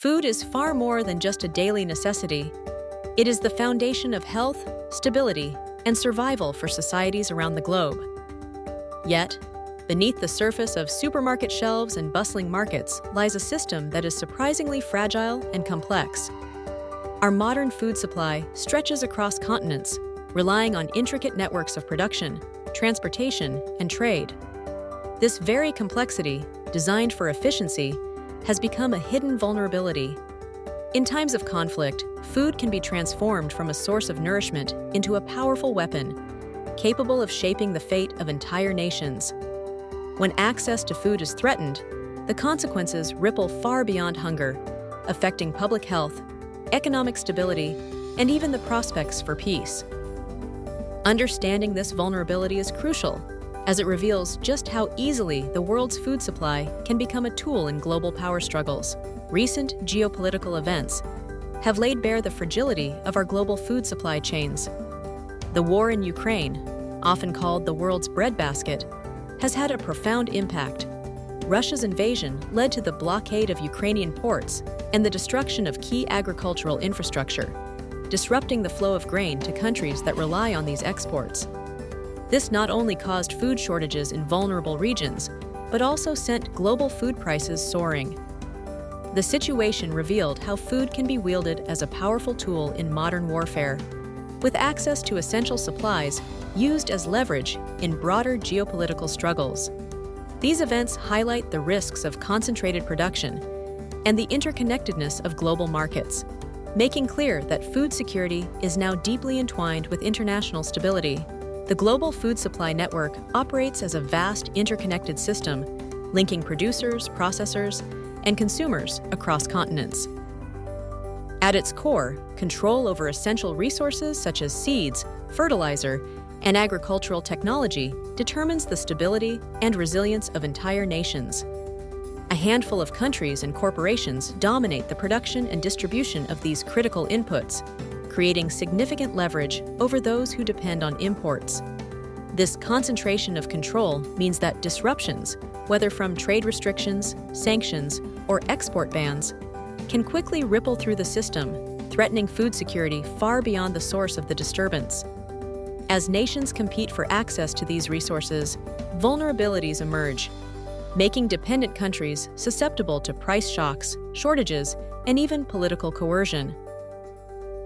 Food is far more than just a daily necessity. It is the foundation of health, stability, and survival for societies around the globe. Yet, beneath the surface of supermarket shelves and bustling markets lies a system that is surprisingly fragile and complex. Our modern food supply stretches across continents, relying on intricate networks of production, transportation, and trade. This very complexity, designed for efficiency, has become a hidden vulnerability. In times of conflict, food can be transformed from a source of nourishment into a powerful weapon, capable of shaping the fate of entire nations. When access to food is threatened, the consequences ripple far beyond hunger, affecting public health, economic stability, and even the prospects for peace. Understanding this vulnerability is crucial, as it reveals just how easily the world's food supply can become a tool in global power struggles. Recent geopolitical events have laid bare the fragility of our global food supply chains. The war in Ukraine, often called the world's breadbasket, has had a profound impact. Russia's invasion led to the blockade of Ukrainian ports and the destruction of key agricultural infrastructure, disrupting the flow of grain to countries that rely on these exports. This not only caused food shortages in vulnerable regions, but also sent global food prices soaring. The situation revealed how food can be wielded as a powerful tool in modern warfare, with access to essential supplies used as leverage in broader geopolitical struggles. These events highlight the risks of concentrated production and the interconnectedness of global markets, making clear that food security is now deeply entwined with international stability. The global food supply network operates as a vast interconnected system, linking producers, processors, and consumers across continents. At its core, control over essential resources such as seeds, fertilizer, and agricultural technology determines the stability and resilience of entire nations. A handful of countries and corporations dominate the production and distribution of these critical inputs, creating significant leverage over those who depend on imports. This concentration of control means that disruptions, whether from trade restrictions, sanctions, or export bans, can quickly ripple through the system, threatening food security far beyond the source of the disturbance. As nations compete for access to these resources, vulnerabilities emerge, making dependent countries susceptible to price shocks, shortages, and even political coercion.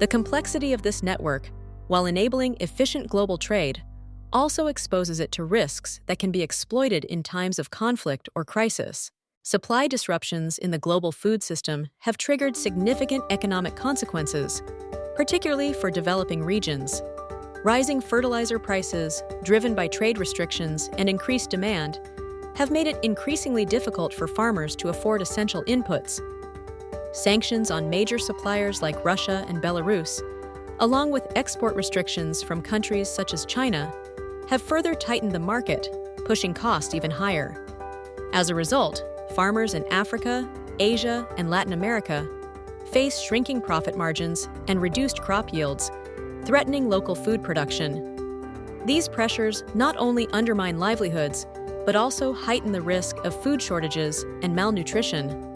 The complexity of this network, while enabling efficient global trade, also exposes it to risks that can be exploited in times of conflict or crisis. Supply disruptions in the global food system have triggered significant economic consequences, particularly for developing regions. Rising fertilizer prices, driven by trade restrictions and increased demand, have made it increasingly difficult for farmers to afford essential inputs. Sanctions on major suppliers like Russia and Belarus, along with export restrictions from countries such as China, have further tightened the market, pushing costs even higher. As a result, farmers in Africa, Asia, and Latin America face shrinking profit margins and reduced crop yields, threatening local food production. These pressures not only undermine livelihoods, but also heighten the risk of food shortages and malnutrition.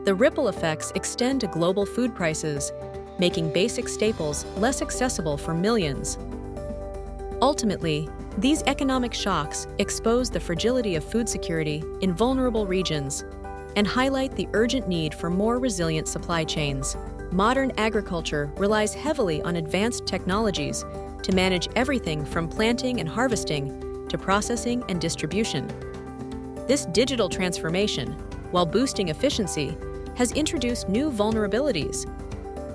The ripple effects extend to global food prices, making basic staples less accessible for millions. Ultimately, these economic shocks expose the fragility of food security in vulnerable regions and highlight the urgent need for more resilient supply chains. Modern agriculture relies heavily on advanced technologies to manage everything from planting and harvesting to processing and distribution. This digital transformation, while boosting efficiency, has introduced new vulnerabilities.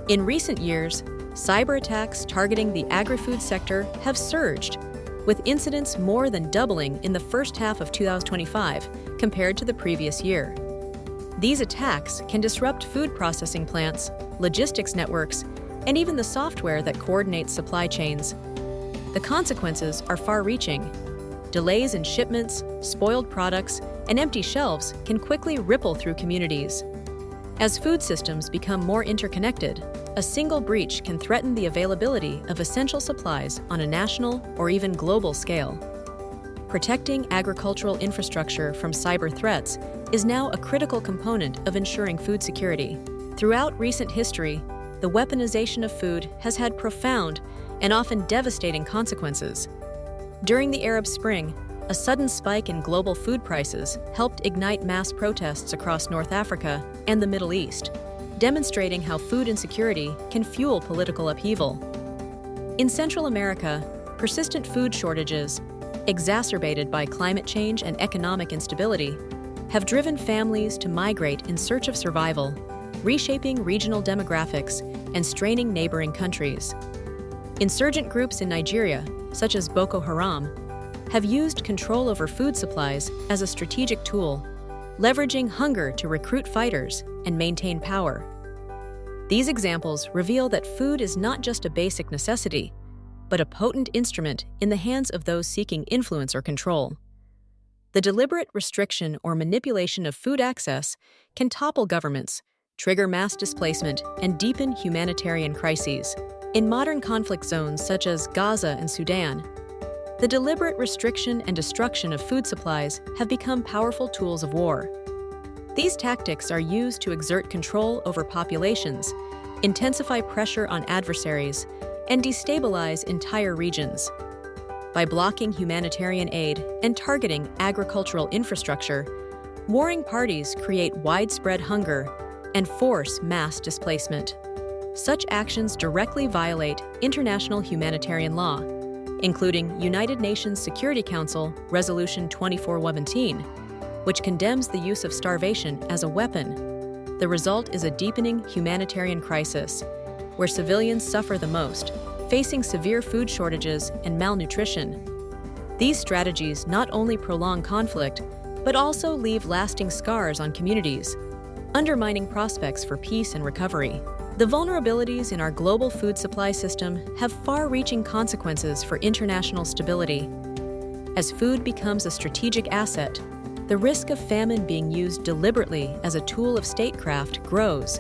In recent years, cyberattacks targeting the agri-food sector have surged, with incidents more than doubling in the first half of 2025 compared to the previous year. These attacks can disrupt food processing plants, logistics networks, and even the software that coordinates supply chains. The consequences are far-reaching. Delays in shipments, spoiled products, and empty shelves can quickly ripple through communities. As food systems become more interconnected, a single breach can threaten the availability of essential supplies on a national or even global scale. Protecting agricultural infrastructure from cyber threats is now a critical component of ensuring food security. Throughout recent history, the weaponization of food has had profound and often devastating consequences. During the Arab Spring, a sudden spike in global food prices helped ignite mass protests across North Africa and the Middle East, demonstrating how food insecurity can fuel political upheaval. In Central America, persistent food shortages, exacerbated by climate change and economic instability, have driven families to migrate in search of survival, reshaping regional demographics and straining neighboring countries. Insurgent groups in Nigeria, such as Boko Haram, have used control over food supplies as a strategic tool, leveraging hunger to recruit fighters and maintain power. These examples reveal that food is not just a basic necessity, but a potent instrument in the hands of those seeking influence or control. The deliberate restriction or manipulation of food access can topple governments, trigger mass displacement, and deepen humanitarian crises. In modern conflict zones such as Gaza and Sudan, the deliberate restriction and destruction of food supplies have become powerful tools of war. These tactics are used to exert control over populations, intensify pressure on adversaries, and destabilize entire regions. By blocking humanitarian aid and targeting agricultural infrastructure, warring parties create widespread hunger and force mass displacement. Such actions directly violate international humanitarian law, including United Nations Security Council Resolution 2417, which condemns the use of starvation as a weapon. The result is a deepening humanitarian crisis, where civilians suffer the most, facing severe food shortages and malnutrition. These strategies not only prolong conflict, but also leave lasting scars on communities, undermining prospects for peace and recovery. The vulnerabilities in our global food supply system have far-reaching consequences for international stability. As food becomes a strategic asset, the risk of famine being used deliberately as a tool of statecraft grows,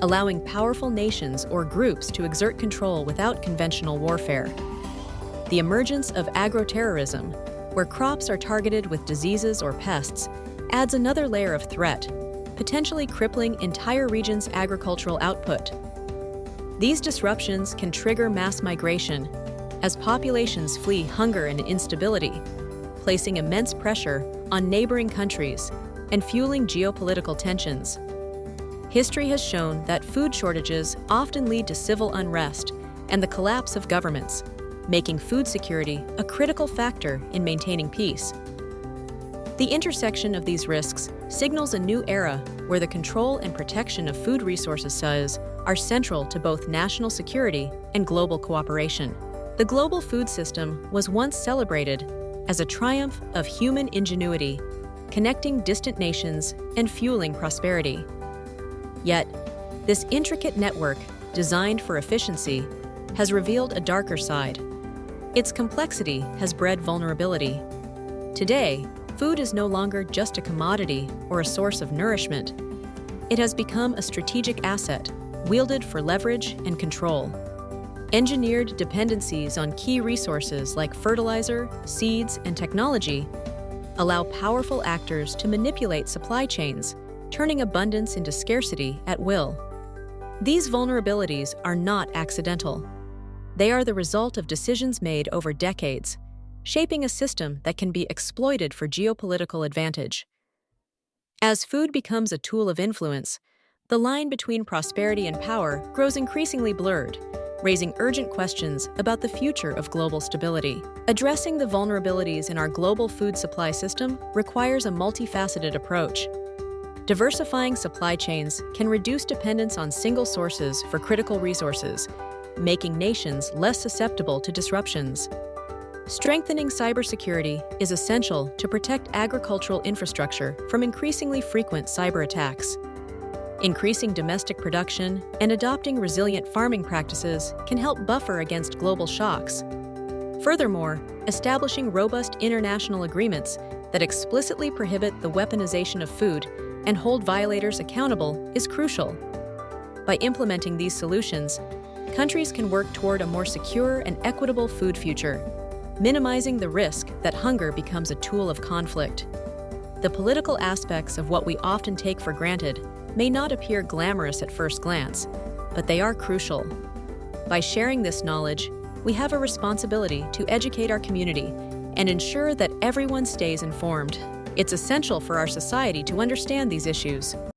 allowing powerful nations or groups to exert control without conventional warfare. The emergence of agroterrorism, where crops are targeted with diseases or pests, adds another layer of threat, potentially crippling entire regions' agricultural output. These disruptions can trigger mass migration as populations flee hunger and instability, placing immense pressure on neighboring countries and fueling geopolitical tensions. History has shown that food shortages often lead to civil unrest and the collapse of governments, making food security a critical factor in maintaining peace. The intersection of these risks signals a new era where the control and protection of food resources are central to both national security and global cooperation. The global food system was once celebrated as a triumph of human ingenuity, connecting distant nations and fueling prosperity. Yet, this intricate network, designed for efficiency, has revealed a darker side. Its complexity has bred vulnerability. Today, food is no longer just a commodity or a source of nourishment. It has become a strategic asset, wielded for leverage and control. Engineered dependencies on key resources like fertilizer, seeds, and technology allow powerful actors to manipulate supply chains, turning abundance into scarcity at will. These vulnerabilities are not accidental. They are the result of decisions made over decades, shaping a system that can be exploited for geopolitical advantage. As food becomes a tool of influence, the line between prosperity and power grows increasingly blurred, raising urgent questions about the future of global stability. Addressing the vulnerabilities in our global food supply system requires a multifaceted approach. Diversifying supply chains can reduce dependence on single sources for critical resources, making nations less susceptible to disruptions. Strengthening cybersecurity is essential to protect agricultural infrastructure from increasingly frequent cyberattacks. Increasing domestic production and adopting resilient farming practices can help buffer against global shocks. Furthermore, establishing robust international agreements that explicitly prohibit the weaponization of food and hold violators accountable is crucial. By implementing these solutions, countries can work toward a more secure and equitable food future, minimizing the risk that hunger becomes a tool of conflict. The political aspects of what we often take for granted may not appear glamorous at first glance, but they are crucial. By sharing this knowledge, we have a responsibility to educate our community and ensure that everyone stays informed. It's essential for our society to understand these issues.